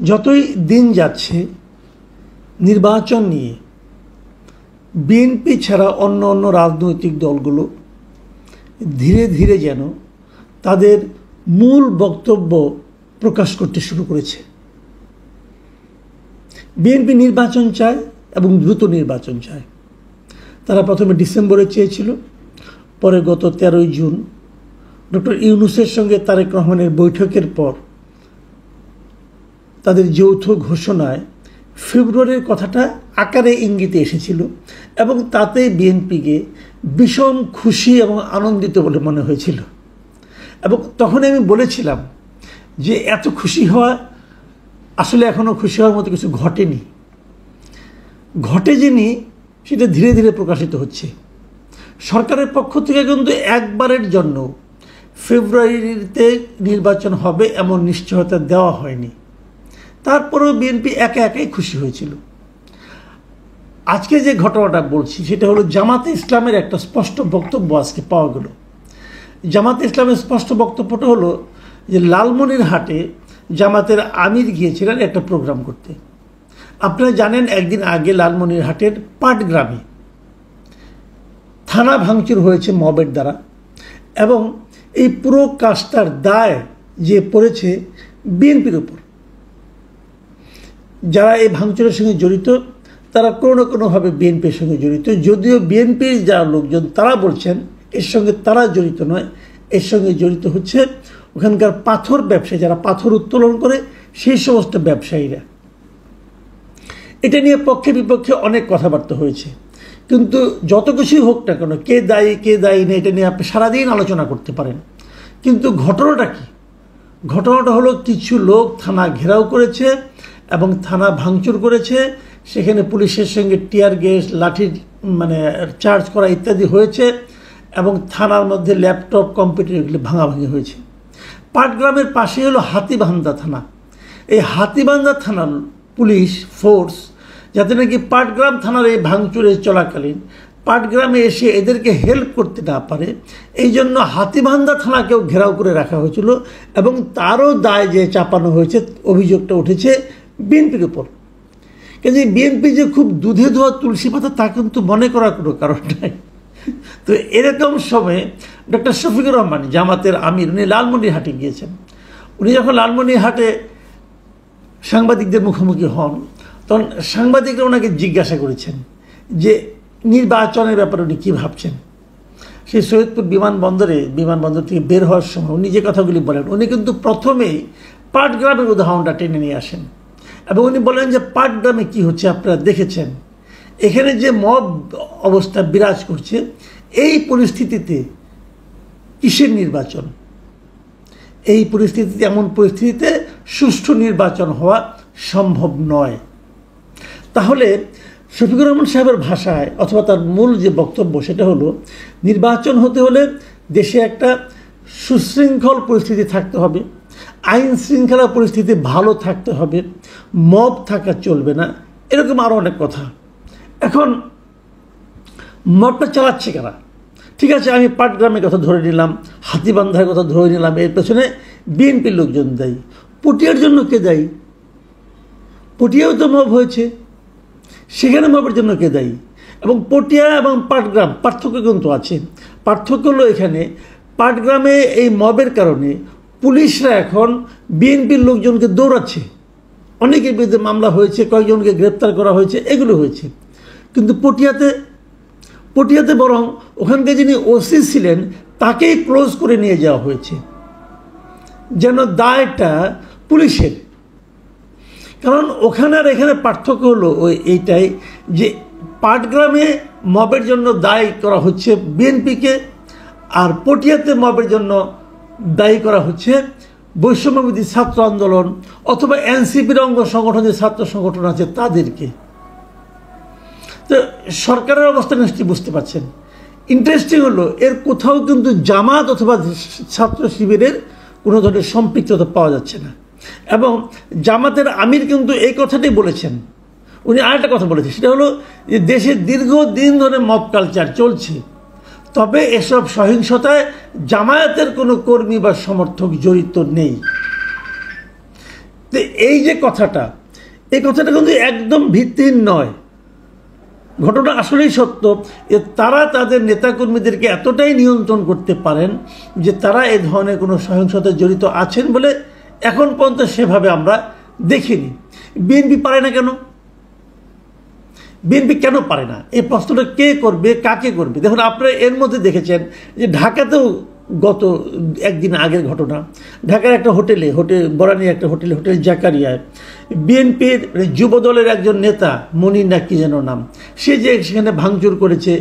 যতই দিন যাচ্ছে নির্বাচন নিয়ে বিএনপি ছাড়া অন্য অন্য রাজনৈতিক দলগুলো ধীরে ধীরে যেন তাদের মূল বক্তব্য প্রকাশ করতে শুরু করেছে। বিএনপি নির্বাচন চায় এবং দ্রুত নির্বাচন চায়। তারা প্রথমে ডিসেম্বরে চেয়েছিল, পরে গত 13ই জুন ডক্টর ইউনূসের সঙ্গে তারেক রহমানের বৈঠকের পর তাদের যৌথ ঘোষণায় ফেব্রুয়ারির কথাটা আকারে ইঙ্গিতে এসেছিল এবং তাতে বিএনপিকে ভীষণ খুশি এবং আনন্দিত বলে মনে হয়েছিল। এবং তখন আমি বলেছিলাম যে এত খুশি হওয়া আসলে এখনও খুশি হওয়ার মতো কিছু ঘটেনি, ঘটে যিনি সেটা ধীরে ধীরে প্রকাশিত হচ্ছে। সরকারের পক্ষ থেকে কিন্তু একবারের জন্য ফেব্রুয়ারিতে নির্বাচন হবে এমন নিশ্চয়তা দেওয়া হয়নি। তারপরেও বিএনপি একা একাই খুশি হয়েছিল। আজকে যে ঘটনাটা বলছি সেটা হলো জামাতে ইসলামের একটা স্পষ্ট বক্তব্য আজকে পাওয়া গেল। জামাতে ইসলামের স্পষ্ট বক্তব্যটা হলো যে লালমনিরহাটে জামাতের আমির গিয়েছিলেন একটা প্রোগ্রাম করতে। আপনারা জানেন একদিন আগে লালমনিরহাটের পাটগ্রামে থানা ভাঙচুর হয়েছে মবের দ্বারা এবং এই পুরো কাজটার দায় যে পড়েছে বিএনপির উপর। যারা এই ভাঙচুরের সঙ্গে জড়িত তারা কোনো না কোনোভাবে বিএনপির সঙ্গে জড়িত, যদিও বিএনপির যারা লোকজন তারা বলছেন এর সঙ্গে তারা জড়িত নয়, এর সঙ্গে জড়িত হচ্ছে ওখানকার পাথর ব্যবসায়ী, যারা পাথর উত্তোলন করে সেই সমস্ত ব্যবসায়ীরা। এটা নিয়ে পক্ষে বিপক্ষে অনেক কথাবার্তা হয়েছে, কিন্তু যত কিছুই হোক না কেন, কে দায়ী না, এটা নিয়ে আপনি সারাদিন আলোচনা করতে পারেন। কিন্তু ঘটনাটা কি? ঘটনাটা হলো কিছু লোক থানা ঘেরাও করেছে এবং থানা ভাঙচুর করেছে, সেখানে পুলিশের সঙ্গে টিয়ার গ্যাস, লাঠি চার্জ করা ইত্যাদি হয়েছে এবং থানার মধ্যে ল্যাপটপ, কম্পিউটার এগুলি ভাঙাভাঙি হয়েছে। পাটগ্রামের পাশে হলো হাতিবান্ধা থানা। এই হাতিবান্ধা থানার পুলিশ ফোর্স যাতে নাকি পাটগ্রাম থানার এই ভাঙচুরে চলাকালীন পাটগ্রামে এসে এদেরকে হেল্প করতে না পারে, এই জন্য হাতিবান্ধা থানাকেও ঘেরাও করে রাখা হয়েছিল এবং তারও দায় যে চাপানো হয়েছে, অভিযোগটা উঠেছে বিএনপির উপর। কিন্তু বিএনপি যে খুব দুধে ধোয়া তুলসী পাতা তা কিন্তু মনে করার কোনো কারণ নাই। তো এরকম সময়ে ডক্টর শফিকুর রহমান জামাতের আমির, উনি লালমনিরহাটে গিয়েছেন। উনি যখন লালমনিরহাটে সাংবাদিকদের মুখোমুখি হন তখন সাংবাদিকরা ওনাকে জিজ্ঞাসা করেছেন যে নির্বাচনের ব্যাপারে উনি কী ভাবছেন। সেই সৈয়দপুর বিমানবন্দর থেকে বের হওয়ার সময় উনি যে কথাগুলি বলেন, উনি কিন্তু প্রথমেই পাটগ্রামের উদাহরণটা টেনে নিয়ে আসেন এবং উনি বলেন যে পাটগ্রামে কী হচ্ছে আপনারা দেখেছেন, এখানে যে মব অবস্থা বিরাজ করছে, এই পরিস্থিতিতে কিসের নির্বাচন? এই পরিস্থিতিতে, এমন পরিস্থিতিতে সুষ্ঠু নির্বাচন হওয়া সম্ভব নয়। তাহলে শফিকুর রহমান সাহেবের ভাষায় অথবা তার মূল যে বক্তব্য সেটা হলো, নির্বাচন হতে হলে দেশে একটা সুশৃঙ্খল পরিস্থিতি থাকতে হবে, আইন শৃঙ্খলা পরিস্থিতি ভালো থাকতে হবে, মব থাকা চলবে না, এরকম আরও অনেক কথা। এখন মবটা চালাচ্ছে কারা? ঠিক আছে, আমি পাটগ্রামের কথা ধরে নিলাম, হাতিবান্ধার কথা ধরে নিলাম, এর পেছনে বিএনপির লোকজন দায়ী। পটিয়ার জন্য কে দায়ী? পটিয়াও তো মব হয়েছে, সেখানে মবের জন্য কে দায়ী? এবং পটিয়া এবং পাটগ্রাম পার্থক্য কিন্তু আছে। পার্থক্য হলো এখানে পাটগ্রামে এই মবের কারণে পুলিশরা এখন বিএনপির লোকজনকে দৌড়াচ্ছে, অনেকের বিরুদ্ধে মামলা হয়েছে, কয়েকজনকে গ্রেপ্তার করা হয়েছে, এগুলো হয়েছে। কিন্তু পটিয়াতে বরং ওখানকার যিনি ওসি ছিলেন তাকেই ক্লোজ করে নিয়ে যাওয়া হয়েছে, যেন দায়টা পুলিশের। কারণ ওখানে আর এখানে পার্থক্য হলো এইটাই যে পাটগ্রামে মবের জন্য দায়ী করা হচ্ছে বিএনপিকে, আর পটিয়াতে মবের জন্য দায়ী করা হচ্ছে বৈষম্যবিরোধী ছাত্র আন্দোলন অথবা এনসিপির অঙ্গ সংগঠন, যে ছাত্র সংগঠন আছে তাদেরকে। তো সরকারের অবস্থা নিশ্চয়ই বুঝতে পারছেন। ইন্টারেস্টিং হলো এর কোথাও কিন্তু জামাত অথবা ছাত্র শিবিরের কোনো ধরনের সম্পৃক্ততা পাওয়া যাচ্ছে না। এবং জামাতের আমির কিন্তু এই কথাটাই বলেছেন। উনি আরেকটা কথা বলেছেন, সেটা হলো যে দেশে দীর্ঘদিন ধরে মব কালচার চলছে, তবে এসব সহিংসতায় জামায়াতের কোনো কর্মী বা সমর্থক জড়িত নেই। তো এই যে কথাটা, এই কথাটা কিন্তু একদম ভিত্তিহীন নয়। ঘটনা আসলেই সত্য যে তারা তাদের নেতাকর্মীদেরকে এতটাই নিয়ন্ত্রণ করতে পারেন যে তারা এই ধরনের কোনো সহিংসতায় জড়িত আছেন বলে এখন পর্যন্ত সেভাবে আমরা দেখিনি। বিএনপি পারে না কেন? বিএনপি কেন পারে না? এই প্রশ্নটা কে করবে, কাকে করবে? দেখুন, আপনারা এর মধ্যে দেখেছেন যে ঢাকাতেও গত একদিন আগের ঘটনা, ঢাকার একটা হোটেল বরানির একটা হোটেল জাকারিয়ায় বিএনপির যুব দলের একজন নেতা, মনির না কি যেন নাম, সে যে সেখানে ভাঙচুর করেছে,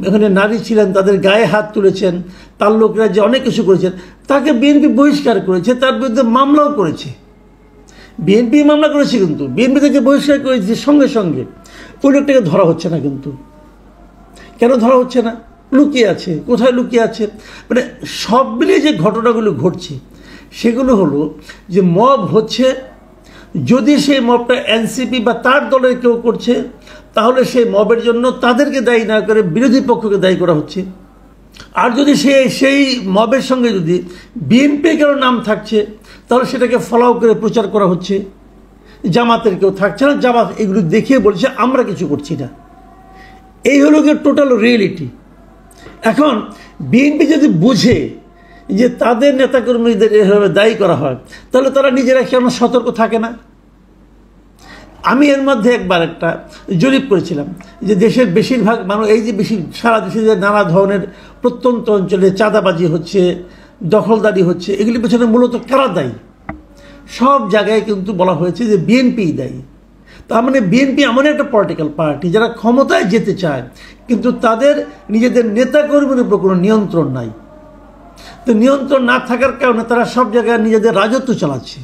এখানে নারী ছিলেন, তাদের গায়ে হাত তুলেছেন, তার লোকরা যে অনেক কিছু করেছেন, তাকে বিএনপি বহিষ্কার করেছে, তার বিরুদ্ধে মামলাও করেছে। বিএনপি মামলা করেছে, কিন্তু বিএনপি থেকে বহিষ্কার করেছে সঙ্গে সঙ্গে। ওই লোকটাকে ধরা হচ্ছে না। কিন্তু কেন ধরা হচ্ছে না? লুকিয়ে আছে। কোথায় লুকিয়ে আছে? মানে সব মিলিয়ে যে ঘটনাগুলো ঘটছে সেগুলো হলো যে মব হচ্ছে, যদি সেই মবটা এনসিপি বা তার দলের কেউ করছে তাহলে সেই মবের জন্য তাদেরকে দায়ী না করে বিরোধী পক্ষকে দায়ী করা হচ্ছে। আর যদি সেই মবের সঙ্গে যদি বিএনপির কারো নাম থাকছে তাহলে সেটাকে ফলাও করে প্রচার করা হচ্ছে। জামাতের কেউ থাকছে না, জামাত এগুলো দেখিয়ে বলছে আমরা কিছু করছি না। এই হলো গিয়ে টোটাল রিয়েলিটি। এখন বিএনপি যদি বুঝে যে তাদের নেতাকর্মীদের এভাবে দায়ী করা হয় তাহলে তারা নিজেরা কেন সতর্ক থাকে না? আমি এর মধ্যে একবার একটা জরিপ করেছিলাম যে দেশের বেশিরভাগ মানুষ, এই যে সারা দেশে যে নানা ধরনের প্রত্যন্ত অঞ্চলে চাঁদাবাজি হচ্ছে, দখলদারি হচ্ছে, এগুলির পেছনে মূলত কারা দায়ী? সব জায়গায় কিন্তু বলা হয়েছে যে বিএনপিই দায়ী। তার মানে বিএনপি এমন একটা পলিটিক্যাল পার্টি যারা ক্ষমতায় যেতে চায় কিন্তু তাদের নিজেদের নেতাকর্মীর উপর কোনো নিয়ন্ত্রণ নাই। তো নিয়ন্ত্রণ না থাকার কারণে তারা সব জায়গায় নিজেদের রাজত্ব চালাচ্ছে।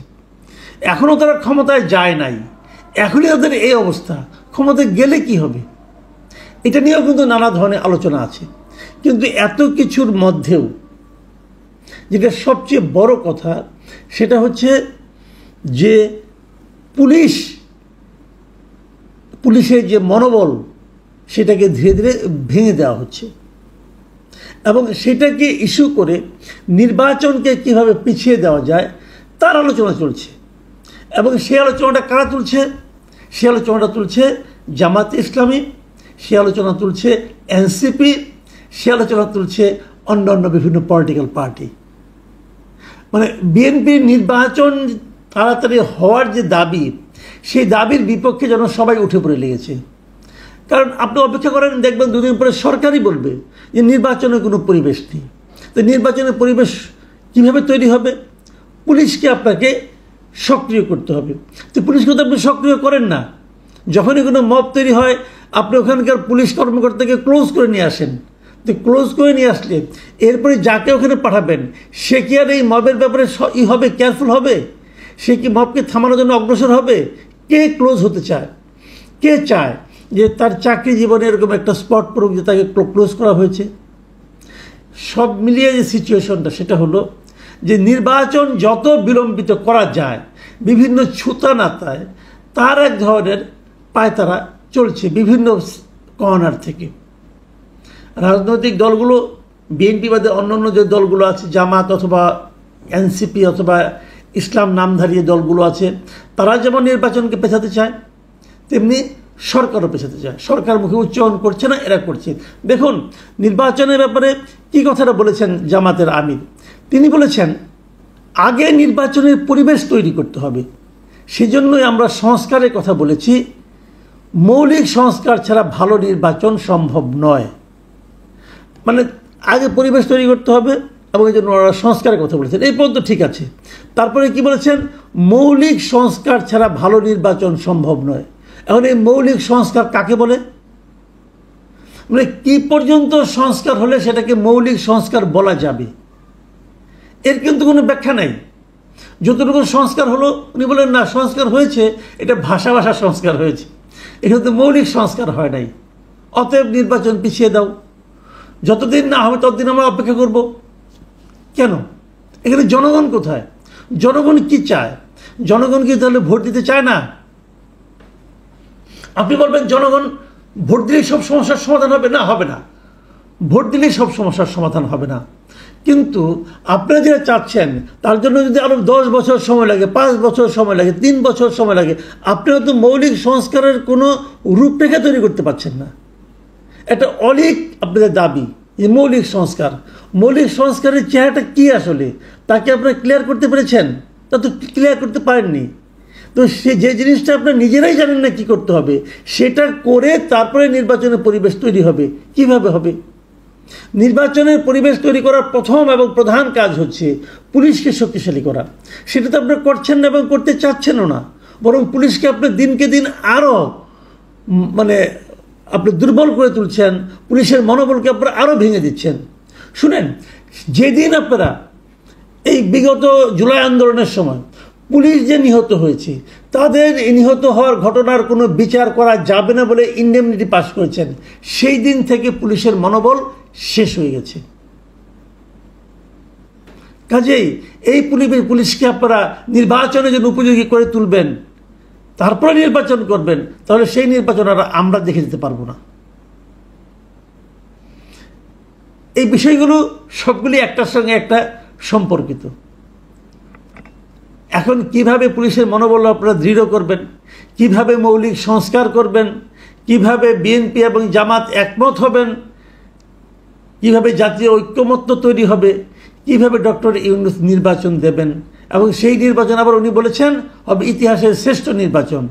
এখনও তারা ক্ষমতায় যায় নাই, এখনই তাদের এই অবস্থা। ক্ষমতায় গেলে কি হবে? এটা নিয়েও কিন্তু নানা ধরনের আলোচনা আছে। কিন্তু এত কিছুর মধ্যেও যেটা সবচেয়ে বড় কথা সেটা হচ্ছে যে পুলিশের যে মনোবল সেটাকে ধীরে ধীরে ভেঙে দেওয়া হচ্ছে এবং সেটাকে ইস্যু করে নির্বাচনকে কিভাবে পিছিয়ে দেওয়া যায় তার আলোচনা চলছে। এবং সেই আলোচনাটা কারা তুলছে? সে আলোচনাটা তুলছে জামাত ইসলামী, সে আলোচনা তুলছে এনসিপি, সে আলোচনা তুলছে অন্যান্য বিভিন্ন পলিটিক্যাল পার্টি। মানে বিএনপির নির্বাচন তাড়াতাড়ি হওয়ার যে দাবি, সেই দাবির বিপক্ষে যেন সবাই উঠে পড়ে লেগেছে। কারণ আপনি অপেক্ষা করেন, দেখবেন দুদিন পরে সরকারই বলবে যে নির্বাচনের কোনো পরিবেশ নেই। তো নির্বাচনের পরিবেশ কীভাবে তৈরি হবে? পুলিশকে আপনাকে সক্রিয় করতে হবে। তো পুলিশকে তো আপনি সক্রিয় করেন না। যখনই কোনো মব তৈরি হয় আপনি ওখানকার পুলিশ কর্মকর্তাকে ক্লোজ করে নিয়ে আসেন। তো ক্লোজ করে নিয়ে আসলে এরপরে যাকে ওখানে পাঠাবেন সে কি আর এই মবের ব্যাপারে হবে, কেয়ারফুল হবে? সে কি মবকে থামানোর জন্য অগ্রসর হবে? কে ক্লোজ হতে চায়? কে চায় যে তার চাকরি জীবনে এরকম একটা স্পট পড়ুক যে তাকে ক্লোজ করা হয়েছে? সব মিলিয়ে যে সিচুয়েশনটা সেটা হলো যে নির্বাচন যত বিলম্বিত করা যায় বিভিন্ন ছুতা নাতায় তার এক ধরনের পায়তারা চলছে বিভিন্ন কর্নার থেকে। রাজনৈতিক দলগুলো, বিএনপি বাদে অন্যান্য যে দলগুলো আছে, জামাত অথবা এনসিপি অথবা ইসলাম নামধারী দলগুলো আছে, তারা যেমন নির্বাচনকে পেছাতে চায় তেমনি সরকারও পেছাতে চায়। সরকার মুখে উচ্চারণ করছে না, এরা করছে। দেখুন নির্বাচনের ব্যাপারে কি কথাটা বলেছেন জামাতের আমির। তিনি বলেছেন আগে নির্বাচনের পরিবেশ তৈরি করতে হবে, সেজন্যই আমরা সংস্কারের কথা বলেছি। মৌলিক সংস্কার ছাড়া ভালো নির্বাচন সম্ভব নয়। মানে আগে পরিবেশ তৈরি করতে হবে এবং এই জন্য ওরা সংস্কারের কথা বলেছেন। এই পর্যন্ত ঠিক আছে। তারপরে কি বলেছেন? মৌলিক সংস্কার ছাড়া ভালো নির্বাচন সম্ভব নয়। এখন এই মৌলিক সংস্কার কাকে বলে? মানে কি পর্যন্ত সংস্কার হলে সেটাকে মৌলিক সংস্কার বলা যাবে? এর কিন্তু কোনো ব্যাখ্যা নাই। যতটুকু সংস্কার হলো উনি বলেন না সংস্কার হয়েছে, এটা ভাষা সংস্কার হয়েছে, এটা তো মৌলিক সংস্কার হয় নাই। অতএব নির্বাচন পিছিয়ে দাও, যতদিন না হবে ততদিন আমরা অপেক্ষা করব। কেন? এখানে জনগণ কোথায়? জনগণ কি চায়? জনগণ কি তাহলে ভোট দিতে চায় না? আপনি বলবেন জনগণ ভোট দিলেই সব সমস্যার সমাধান হবে? না, হবে না। ভোট দিলেই সব সমস্যার সমাধান হবে না। কিন্তু আপনারা যেটা চাচ্ছেন তার জন্য যদি আরও 10 বছর সময় লাগে, 5 বছর সময় লাগে, 3 বছর সময় লাগে, আপনারা তো মৌলিক সংস্কারের কোনো রূপরেখা তৈরি করতে পারছেন না। এটা অনেক আপনাদের দাবি যে মৌলিক সংস্কার, মৌলিক সংস্কারের চেহারাটা কী আসলে তাকে আপনারা ক্লিয়ার করতে পেরেছেন? তা তো ক্লিয়ার করতে পারেননি। তো সে যে জিনিসটা আপনারা নিজেরাই জানেন না কী করতে হবে, সেটা করে তারপরে নির্বাচনের পরিবেশ তৈরি হবে। কিভাবে হবে? নির্বাচনের পরিবেশ তৈরি করার প্রথম এবং প্রধান কাজ হচ্ছে পুলিশকে শক্তিশালী করা। সেটা তো আপনারা করছেন না এবং করতে চাচ্ছেনও না, বরং পুলিশকে আপনি দিনকে দিন আরও আপনি দুর্বল করে তুলছেন, পুলিশের মনোবলকে আপনারা আরও ভেঙে দিচ্ছেন। শুনেন, যেদিন আপনারা এই বিগত জুলাই আন্দোলনের সময় পুলিশ যে নিহত হয়েছে তাদের নিহত হওয়ার ঘটনার কোনো বিচার করা যাবে না বলে ইনডেমনিটি পাস করেছেন, সেই দিন থেকে পুলিশের মনোবল শেষ হয়ে গেছে। কাজেই এই পুলিশকে আপনারা নির্বাচনের জন্য উপযোগী করে তুলবেন, তারপরে নির্বাচন করবেন, তাহলে সেই নির্বাচন আর আমরা দেখে যেতে পারবো না। এই বিষয়গুলো সবগুলি একটার সঙ্গে একটা সম্পর্কিত। এখন কিভাবে পুলিশের মনোবল আপনারা দৃঢ় করবেন, কিভাবে মৌলিক সংস্কার করবেন, কিভাবে বিএনপি এবং জামাত একমত হবেন, কিভাবে জাতীয় ঐক্যমত্য তৈরি হবে, কিভাবে ডক্টর ইউনূস নির্বাচন দেবেন, এবং সেই নির্বাচন আবার উনি বলেছেন হবে ইতিহাসের শ্রেষ্ঠ নির্বাচন।